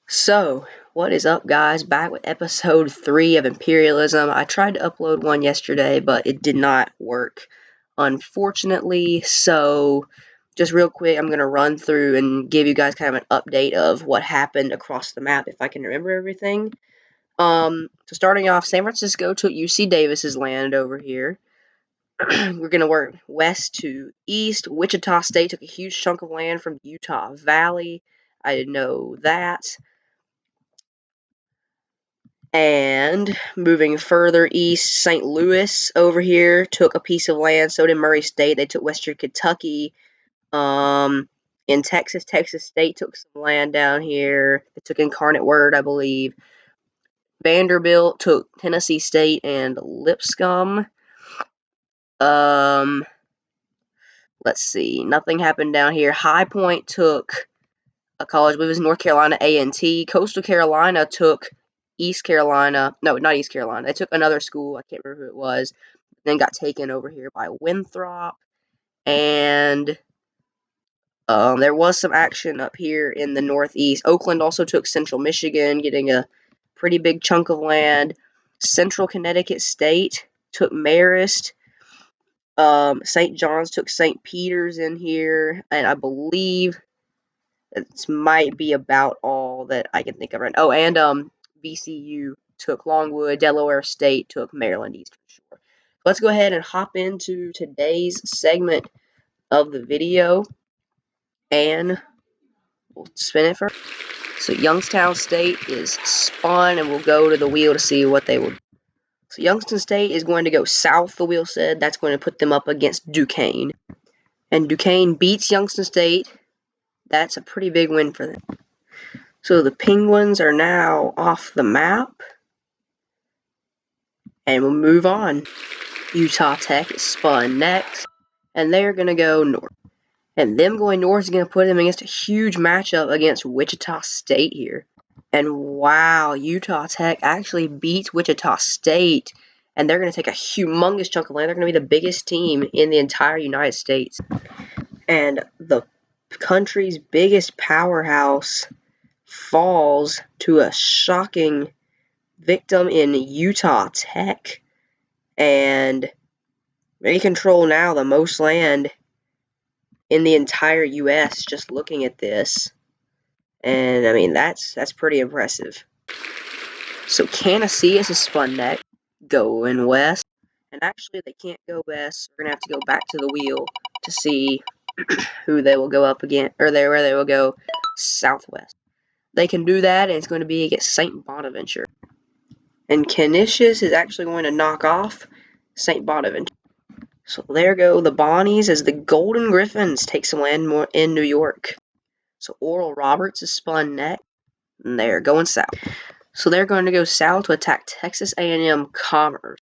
So, what is up, guys? Back with episode 3 of Imperialism. I tried to upload one yesterday, but it did not work, unfortunately. So, just real quick, I'm going to run through and give you guys kind of an update of what happened across the map, if I can remember everything. So starting off, San Francisco took UC Davis's land over here. We're going to work west to east. Wichita State took a huge chunk of land from Utah Valley. I didn't know that. And moving further east, St. Louis over here took a piece of land. So did Murray State. They took Western Kentucky. In Texas, Texas State took some land down here. They took Incarnate Word, I believe. Vanderbilt took Tennessee State and Lipscomb. Let's see. Nothing happened down here. High Point took a college, I believe it was North Carolina A&T. Coastal Carolina took East Carolina. No, not East Carolina. They took another school. I can't remember who it was. Then got taken over here by Winthrop. And there was some action up here in the Northeast. Oakland also took Central Michigan, getting a pretty big chunk of land. Central Connecticut State took Marist. St. John's took St. Peter's in here. And I believe this might be about all that I can think of right now. Oh, and VCU took Longwood. Delaware State took Maryland Eastern Shore. Let's go ahead and hop into today's segment of the video, and we'll spin it first. So Youngstown State is spun, and we'll go to the wheel to see what they will do. So Youngstown State is going to go south, the wheel said. That's going to put them up against Duquesne. And Duquesne beats Youngstown State. That's a pretty big win for them. So the Penguins are now off the map. And we'll move on. Utah Tech is spun next. And they're going to go north. And them going north is going to put them against a huge matchup against Wichita State here. And wow, Utah Tech actually beats Wichita State. And they're going to take a humongous chunk of land. They're going to be the biggest team in the entire United States. And the country's biggest powerhouse falls to a shocking victim in Utah Tech. And they control now the most land in the entire U.S. just looking at this. And, I mean, that's pretty impressive. So, Canisius is spun next, going west. And actually, they can't go west. We're going to have to go back to the wheel to see who they will go up against, or where they will go southwest. They can do that, and it's going to be against St. Bonaventure. And Canisius is actually going to knock off St. Bonaventure. So there go the Bonnies as the Golden Griffins take some land more in New York. So Oral Roberts is spun next, and they're going south. So they're going to go south to attack Texas A&M Commerce.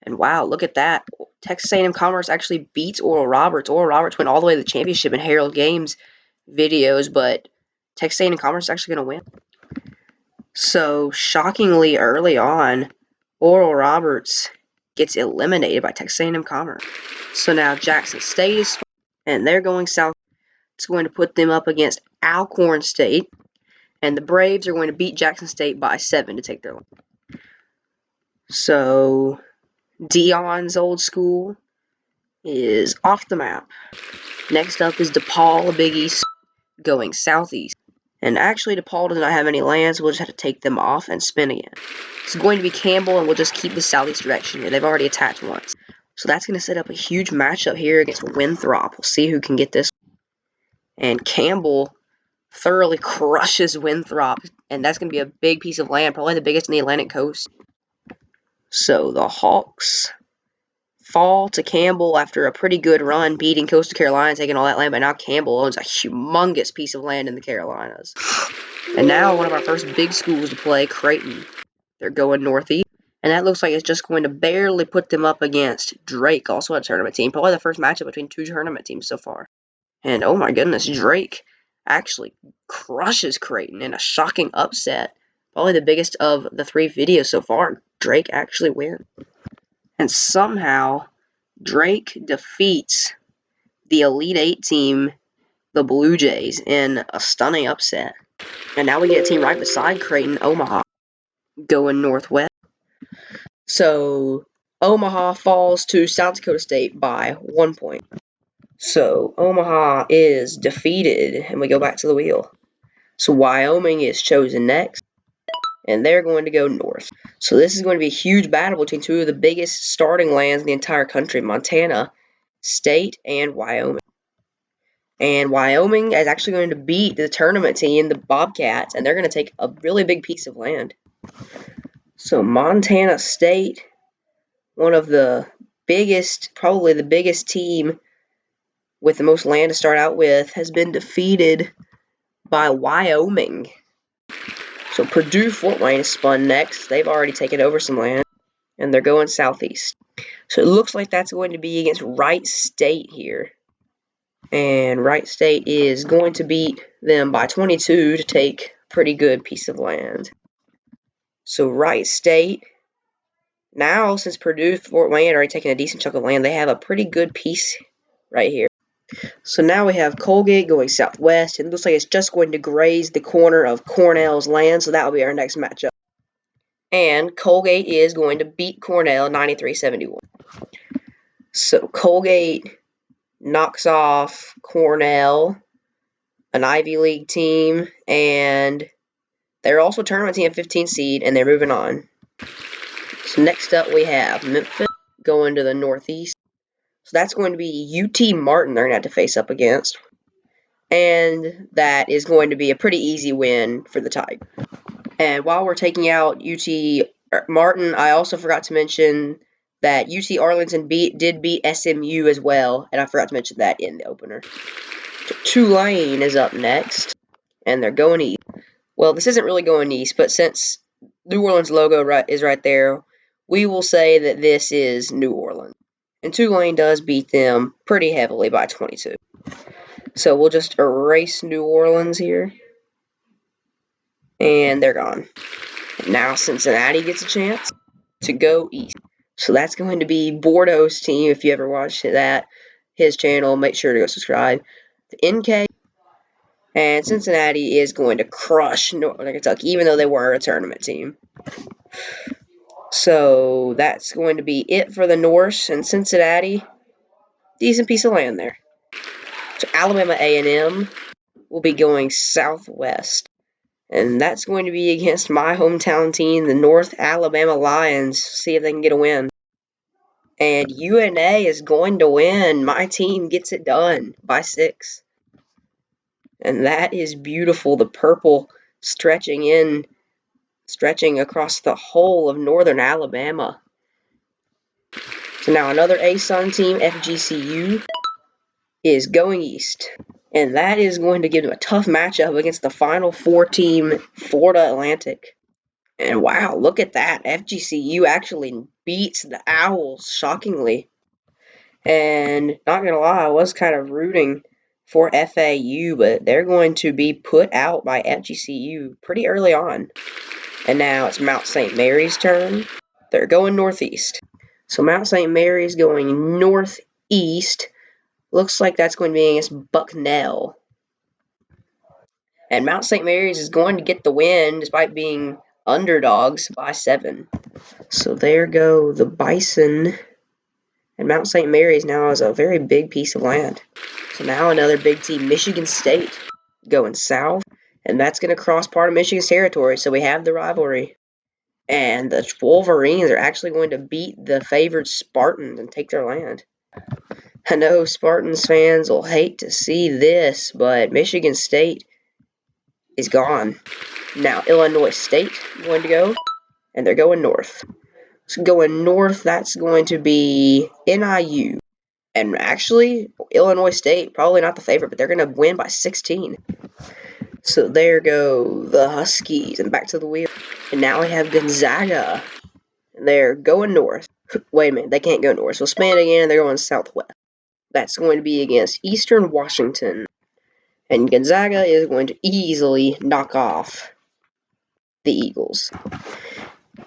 And wow, look at that. Texas A&M Commerce actually beats Oral Roberts. Oral Roberts went all the way to the championship in Harold Games videos, but Texas A&M Commerce is actually going to win. So shockingly early on, Oral Roberts gets eliminated by Texas A&M Commerce. So now Jackson State is, and they're going south. It's going to put them up against Alcorn State, and the Braves are going to beat Jackson State by 7 to take their land. So Dion's old school is off the map. Next up is DePaul, a Big East, going southeast. And actually, DePaul does not have any land, so we'll just have to take them off and spin again. It's going to be Campbell, and we'll just keep the southeast direction here. They've already attacked once. So that's going to set up a huge matchup here against Winthrop. We'll see who can get this. And Campbell thoroughly crushes Winthrop, and that's going to be a big piece of land, probably the biggest in the Atlantic coast. So the Hawks fall to Campbell after a pretty good run, beating Coastal Carolina, taking all that land, but now Campbell owns a humongous piece of land in the Carolinas. And now one of our first big schools to play, Creighton. They're going northeast, and that looks like it's just going to barely put them up against Drake, also a tournament team. Probably the first matchup between two tournament teams so far. And oh my goodness, Drake actually crushes Creighton in a shocking upset. Probably the biggest of the 3 videos so far. Drake actually wins. And somehow, Drake defeats the Elite 8 team, the Blue Jays, in a stunning upset. And now we get a team right beside Creighton, Omaha, going northwest. So Omaha falls to South Dakota State by 1 point. So Omaha is defeated, and we go back to the wheel. So Wyoming is chosen next, and they're going to go north. So this is going to be a huge battle between two of the biggest starting lands in the entire country, Montana State and Wyoming. And Wyoming is actually going to beat the tournament team, the Bobcats, and they're going to take a really big piece of land. So Montana State, one of the biggest, probably the biggest team with the most land to start out with, has been defeated by Wyoming. So Purdue Fort Wayne is spun next. They've already taken over some land, and they're going southeast. So it looks like that's going to be against Wright State here. And Wright State is going to beat them by 22 to take a pretty good piece of land. So Wright State, now since Purdue Fort Wayne had already taken a decent chunk of land, they have a pretty good piece right here. So now we have Colgate going southwest, and it looks like it's just going to graze the corner of Cornell's land, so that will be our next matchup. And Colgate is going to beat Cornell 93-71. So Colgate knocks off Cornell, an Ivy League team, and they're also a tournament team, 15 seed, and they're moving on. So next up we have Memphis going to the northeast. So that's going to be UT Martin they're going to have to face up against. And that is going to be a pretty easy win for the Tide. And while we're taking out UT Martin, I also forgot to mention that UT Arlington did beat SMU as well, and I forgot to mention that in the opener. So Tulane is up next, and they're going east. Well, this isn't really going east, but since New Orleans logo is right there, we will say that this is New Orleans. And Tulane does beat them pretty heavily by 22. So we'll just erase New Orleans here. And they're gone. Now Cincinnati gets a chance to go east. So that's going to be Bordeaux's team. If you ever watched that, his channel, make sure to go subscribe. The NK and Cincinnati is going to crush Northern Kentucky, even though they were a tournament team. So that's going to be it for the Norse and Cincinnati. Decent piece of land there. So Alabama A&M will be going southwest. And that's going to be against my hometown team, the North Alabama Lions. See if they can get a win. And UNA is going to win. My team gets it done by 6. And that is beautiful. The purple stretching across the whole of northern Alabama. So now another ASUN team, FGCU, is going east. And that is going to give them a tough matchup against the Final Four team, Florida Atlantic. And wow, look at that. FGCU actually beats the Owls, shockingly. And not going to lie, I was kind of rooting for FAU, but they're going to be put out by FGCU pretty early on. And now it's Mount St. Mary's turn. They're going northeast. So Mount St. Mary's going northeast. Looks like that's going to be against Bucknell. And Mount St. Mary's is going to get the win despite being underdogs by 7. So there go the Bison. And Mount St. Mary's now has a very big piece of land. So now another big team, Michigan State, going south. And that's going to cross part of Michigan's territory. So we have the rivalry. And the Wolverines are actually going to beat the favored Spartans and take their land. I know Spartans fans will hate to see this, but Michigan State is gone. Now Illinois State going to go, and they're going north. So going north, that's going to be NIU. And actually, Illinois State, probably not the favorite, but they're going to win by 16. So there go the Huskies, and back to the wheel. And now we have Gonzaga. And they're going north. Wait a minute, they can't go north. So spin it again, and they're going southwest. That's going to be against Eastern Washington. And Gonzaga is going to easily knock off the Eagles.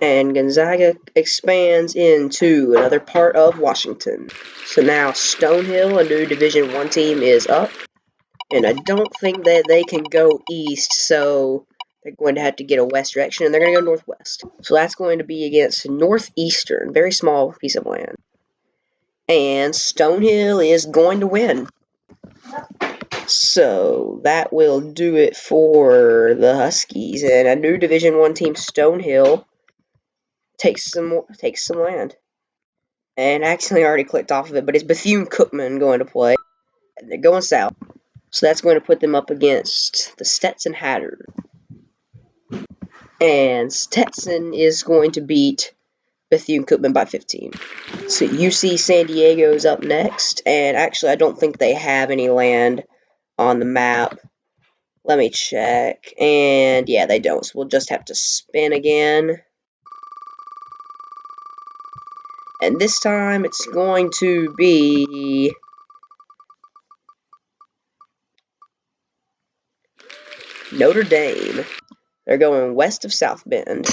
And Gonzaga expands into another part of Washington. So now Stonehill, a new Division I team, is up. And I don't think that they can go east, so They're going to have to get a west direction, and they're going to go northwest. So that's going to be against Northeastern, very small piece of land. And Stonehill is going to win. So that will do it for the Huskies. And a new Division I team, Stonehill, takes some land. And I accidentally already clicked off of it, but it's Bethune-Cookman going to play. And they're going south. So that's going to put them up against the Stetson Hatters. And Stetson is going to beat Bethune-Cookman by 15. So UC San Diego's up next. And actually, I don't think they have any land on the map. Let me check. And yeah, they don't. So we'll just have to spin again. And this time it's going to be Notre Dame. They're going west of South Bend.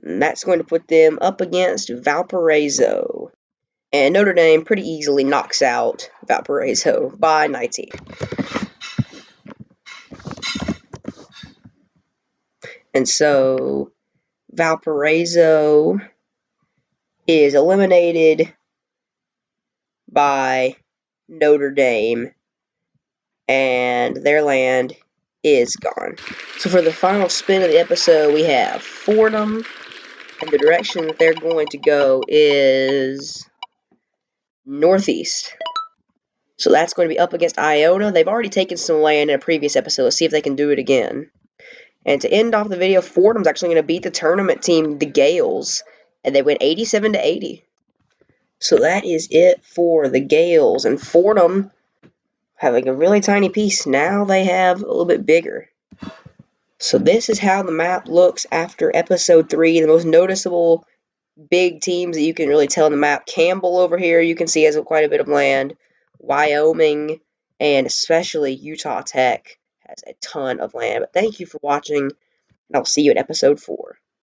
And that's going to put them up against Valparaiso. And Notre Dame pretty easily knocks out Valparaiso by 19. And so Valparaiso is eliminated by Notre Dame, and their land is gone. So for the final spin of the episode, we have Fordham, and the direction that they're going to go is northeast. So that's going to be up against Iona. They've already taken some land in a previous episode. Let's see if they can do it again. And to end off the video, Fordham's actually going to beat the tournament team, the Gales, and they win 87-80. So that is it for the Gales. And Fordham, having a really tiny piece, now they have a little bit bigger. So this is how the map looks after episode 3. The most noticeable big teams that you can really tell in the map. Campbell over here, you can see has quite a bit of land. Wyoming, and especially Utah Tech has a ton of land. But thank you for watching, and I'll see you at episode 4.